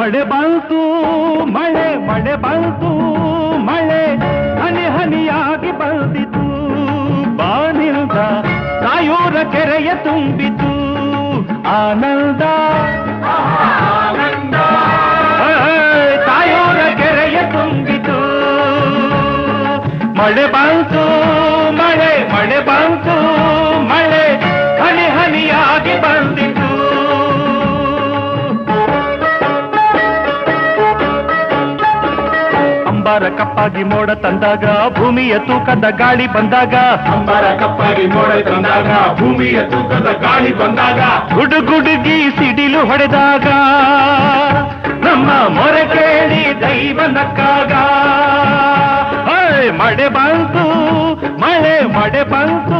ಮಳೆ ಬಂತು ಮಳೆ ಮಳೆ ಬಂತು ಮಳೆ ಹನಿ ಹನಿಯಾಗಿ ಬಂದಿತು ಬಾನಿಲ್ದ ಕಾಯೂರ ಕೆರೆಯ ತುಂಬಿತು ಆನಂದ ಕಾಯೂರ ಕೆರೆಯ ತುಂಬಿತು ಮಳೆ ಬಂತು ಮಳೆ ಮಳೆ ಬಂತು ಮಳೆ ಹನಿ ಹನಿಯಾಗಿ ಬಂದಿತು ಅಂಬಾರ ಕಪ್ಪಾಗಿ ಮೋಡ ತಂದಾಗ ಭೂಮಿಯ ತೂಕದ ಗಾಳಿ ಬಂದಾಗ ಅಂಬಾರ ಕಪ್ಪಾಗಿ ಮೋಡ ತಂದಾಗ ಭೂಮಿಯ ತೂಕದ ಗಾಳಿ ಬಂದಾಗ ಗುಡುಗುಡುಗಿ ಸಿಡಿಲು ಹೊಡೆದಾಗ ನಮ್ಮ ಮೊರೆ ಕೇಳಿ ದೈವ ನಕ್ಕಾಗ ಮಳೆ ಬಂತು ಮಳೆ ಮಳೆ ಬಂತು